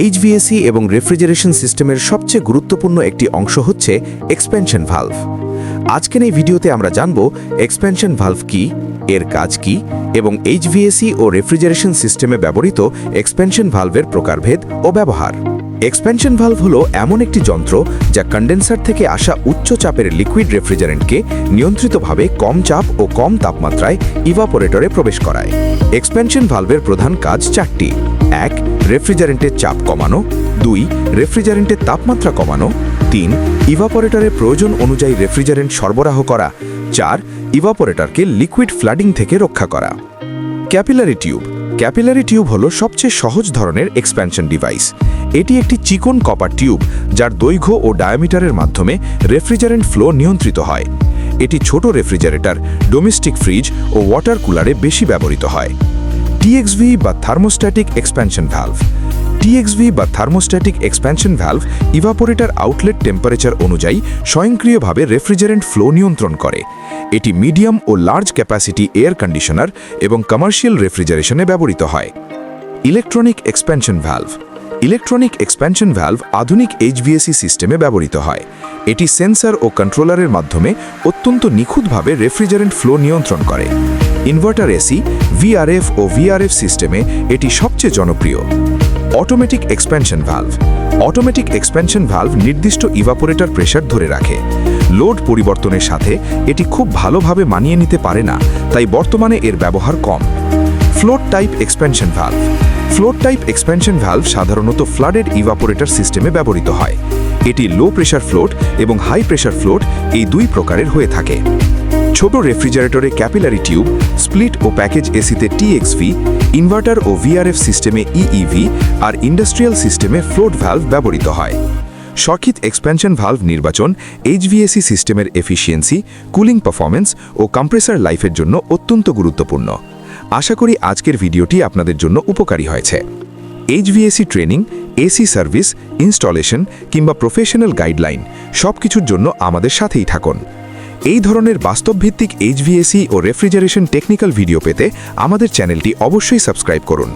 HVAC এবং refrigeration সিস্টেমের সবচেয়ে গুরুত্বপূর্ণ একটি অংশ হচ্ছে এক্সপ্যানশন ভালভ। আজকের এই ভিডিওতে আমরা জানব এক্সপ্যানশন ভালভ কি, এর কাজ কি এবং এইচভিএসি ও রেফ্রিজারেশন সিস্টেমে ব্যবহৃত এক্সপ্যানশন ভালভের প্রকারভেদ ও ব্যবহার। এক্সপ্যানশন ভালভ হলো এমন একটি যন্ত্র যা কন্ডেন্সার থেকে আসা উচ্চ চাপের লিকুইড রেফ্রিজারেন্টকে নিয়ন্ত্রিতভাবে কম চাপ ও কম তাপমাত্রায় ইভাপোরেটরে প্রবেশ করায়। এক্সপ্যানশন ভালভের প্রধান কাজ চারটি: 1. রেফ্রিজারেন্টের চাপ কমানো, 2. রেফ্রিজারেন্টের তাপমাত্রা কমানো, 3. ইভাপোরেটরের প্রয়োজন অনুযায়ী রেফ্রিজারেন্ট সরবরাহ করা, 4. ইভাপোরেটরকে লিকুইড ফ্লাডিং থেকে রক্ষা করা। Capillary tube. ক্যাপিলারি টিউব হলো সবচেয়ে সহজ ধরনের এক্সপ্যানশন ডিভাইস। এটি একটি চিকন কপার টিউব যার দৈর্ঘ্য ও ডায়ামিটারের মাধ্যমে রেফ্রিজারেন্ট ফ্লো নিয়ন্ত্রিত হয়। এটি ছোট রেফ্রিজারেটর, ডোমেস্টিক ফ্রিজ ও ওয়াটার কুলারে বেশি ব্যবহৃত হয়। টিএক্সভি বা থার্মোস্ট্যাটিক এক্সপ্যানশন ভালভ। টিএক্সভি বা thermostatic expansion valve evaporator outlet temperature অনুযায়ী স্বয়ংক্রিয়ভাবে রেফ্রিজারেন্ট ফ্লো নিয়ন্ত্রণ করে। এটি মিডিয়াম ও লার্জ ক্যাপাসিটি এয়ার কন্ডিশনার এবং কমার্শিয়াল রেফ্রিজারেশনে ব্যবহৃত হয়। Electronic expansion valve. Electronic expansion valve আধুনিক এইচভিএসি সিস্টেমে ব্যবহৃত হয়। এটি সেন্সর ও কন্ট্রোলারের মাধ্যমে অত্যন্ত নিখুঁতভাবে রেফ্রিজারেন্ট ফ্লো নিয়ন্ত্রণ করে। ইনভার্টার এসি, ভিআরএফ ও ভিআরএফ সিস্টেমে এটি সবচেয়ে জনপ্রিয়। Automatic expansion valve. Automatic expansion valve নির্দিষ্ট ইভাপোরেটর প্রেসার ধরে রাখে। লোড পরিবর্তনের সাথে এটি খুব ভালোভাবে মানিয়ে নিতে পারে না, তাই বর্তমানে এর ব্যবহার কম। Float type expansion valve. Float type expansion valve সাধারণত ফ্লাডেড ইভাপোরেটর সিস্টেমে ব্যবহৃত হয়। এটি লো প্রেসার ফ্লোট এবং হাই প্রেসার ফ্লোট এই দুই প্রকারের হয়ে থাকে। ছোট রেফ্রিজারেটরে ক্যাপিলারি টিউব, স্প্লিট ও প্যাকেজ এসিতে টিএক্সভি, ইনভার্টার ও ভিআরএফ সিস্টেমে ইইভি আর ইন্ডাস্ট্রিয়াল সিস্টেমে ফ্লোট ভালভ ব্যবহৃত হয়। সঠিক এক্সপ্যানশন ভালভ নির্বাচন এইচভিএসি সিস্টেমের এফিসিয়েন্সি, কুলিং পারফরম্যান্স ও কম্প্রেসার লাইফের জন্য অত্যন্ত গুরুত্বপূর্ণ। আশা করি আজকের ভিডিওটি আপনাদের জন্য উপকারী হয়েছে। HVAC training, AC service, installation কিংবা প্রফেশনাল গাইডলাইন সবকিছুর জন্য আমাদের সাথেই থাকুন। এই ধরনের বাস্তবভিত্তিক এইচভিএসি ও রেফ্রিজারেশন টেকনিক্যাল ভিডিও পেতে আমাদের চ্যানেলটি অবশ্যই সাবস্ক্রাইব করুন।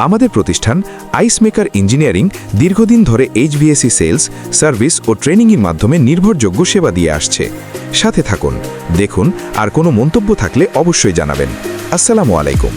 আমাদের প্রতিষ্ঠান আইস মেকার ইঞ্জিনিয়ারিং দীর্ঘদিন ধরে এইচভিএসি সেলস, সার্ভিস ও ট্রেনিংয়ের মাধ্যমে নির্ভরযোগ্য সেবা দিয়ে আসছে। সাথে থাকুন, দেখুন, আর কোনো মন্তব্য থাকলে অবশ্যই জানাবেন। আসসালামু আলাইকুম।